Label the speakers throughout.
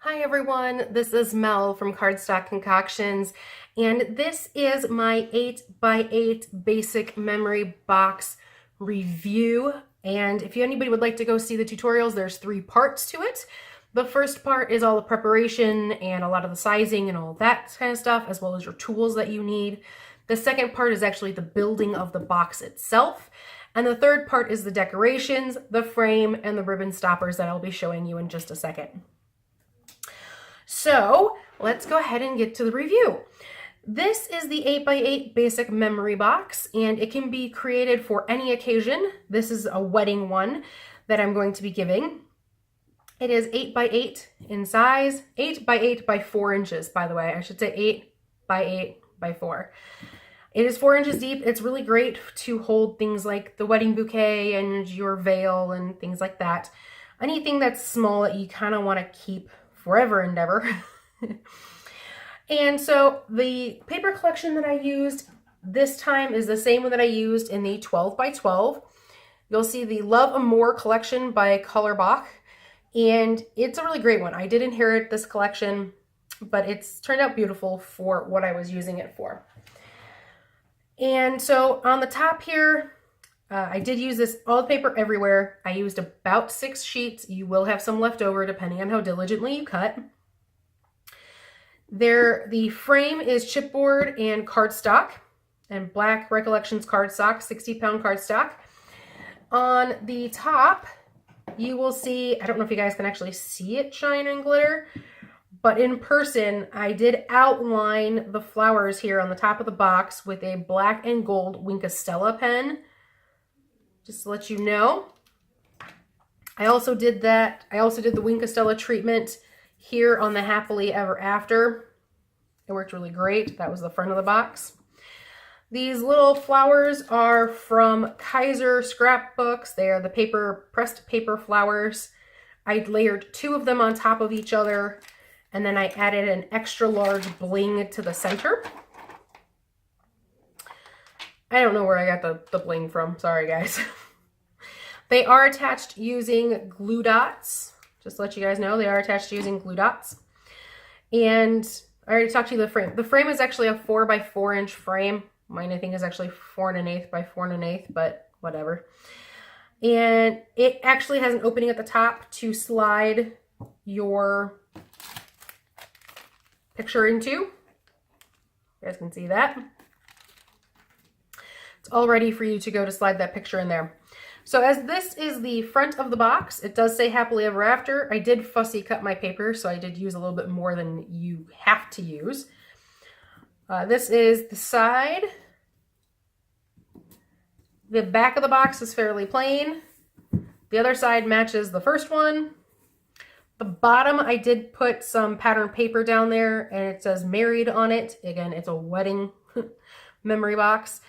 Speaker 1: Hi everyone, this is Mel from Cardstock Concoctions, and this is my 8x8 basic memory box review. And if anybody would like to go see the tutorials, there's 3 parts to it. The first part is all the preparation and a lot of the sizing and all that kind of stuff, as well as your tools that you need. The second part is actually the building of the box itself. And the third part is the decorations, the frame, and the ribbon stoppers that I'll be showing you in just a second. So let's go ahead and get to the review. This is the 8x8 basic memory box, and it can be created for any occasion. This is a wedding one that I'm going to be giving. It is 8x8 in size, 8x8 by 4 inches, by the way. I should say 8x8 by 4. It is 4 inches deep. It's really great to hold things like the wedding bouquet and your veil and things like that. Anything that's small that you kind of want to keep forever and ever. And so the paper collection that I used this time is the same one that I used in the 12 by 12. You'll see the Love Amour collection by Colorbach, and it's a really great one. I did inherit this collection, but it's turned out beautiful for what I was using it for. And so on the top here, I did use this all the paper everywhere. I used about 6 sheets. You will have some left over depending on how diligently you cut. The frame is chipboard and cardstock, and Black Recollections cardstock, 60-pound cardstock. On the top, you will see, I don't know if you guys can actually see it shine and glitter, but in person, I did outline the flowers here on the top of the box with a black and gold Wink of Stella pen. Just to let you know. I also did that. I also did the Wink of Stella treatment here on the Happily Ever After. It worked really great. That was the front of the box. These little flowers are from Kaiser scrapbooks. They are the pressed paper flowers. I layered 2 of them on top of each other, and then I added an extra large bling to the center. I don't know where I got the bling from. Sorry, guys. They are attached using glue dots. Just to let you guys know, they are attached using glue dots. And I already talked to you the frame. The frame is actually a 4 by 4 inch frame. Mine, I think, is actually 4 1/8 by 4 1/8, but whatever. And it actually has an opening at the top to slide your picture into. You guys can see that. It's all ready for you to go to slide that picture in there. So as this is the front of the box, it does say Happily Ever After. I did fussy cut my paper, so I did use a little bit more than you have to use. This is the side. The back of the box is fairly plain. The other side matches the first one. The bottom, I did put some pattern paper down there, and it says Married on it. Again, it's a wedding memory box.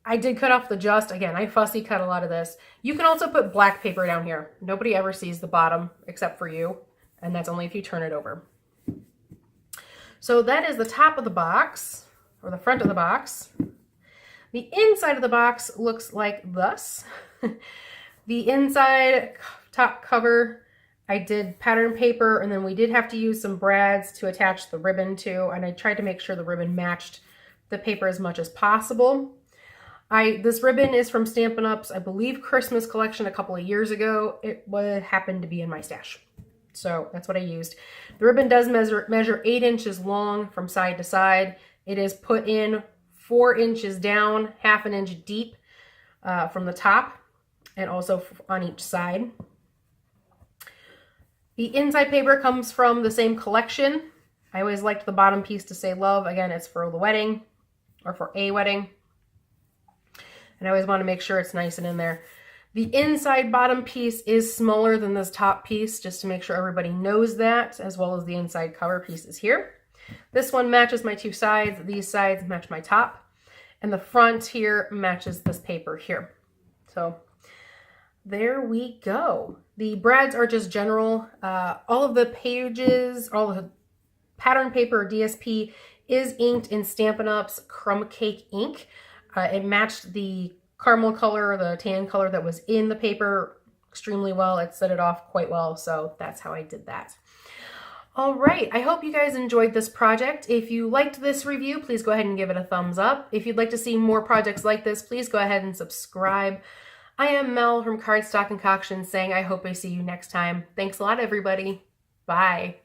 Speaker 1: I did cut off the just. Again, I fussy cut a lot of this. You can also put black paper down here. Nobody ever sees the bottom except for you, and that's only if you turn it over. So that is the top of the box, or the front of the box. The inside of the box looks like this. The inside top cover, I did pattern paper, and then we did have to use some brads to attach the ribbon to, and I tried to make sure the ribbon matched the paper as much as possible. This ribbon is from Stampin' Up's, I believe, Christmas collection a couple of years ago. It happened to be in my stash, so that's what I used. The ribbon does measure 8 inches long from side to side. It is put in 4 inches down, half an inch deep from the top, and also on each side. The inside paper comes from the same collection. I always liked the bottom piece to say love. Again, it's for the wedding, or for a wedding. And I always want to make sure it's nice and in there. The inside bottom piece is smaller than this top piece, just to make sure everybody knows that, as well as the inside cover pieces here. This one matches my 2 sides. These sides match my top. And the front here matches this paper here. So there we go. The brads are just general. All of the pages, all the pattern paper, or DSP, is inked in Stampin' Up's Crumb Cake ink. It matched the caramel color, the tan color that was in the paper extremely well. It set it off quite well, so that's how I did that. All right, I hope you guys enjoyed this project. If you liked this review, please go ahead and give it a thumbs up. If you'd like to see more projects like this, please go ahead and subscribe. I am Mel from Cardstock Concoctions saying I hope I see you next time. Thanks a lot, everybody. Bye.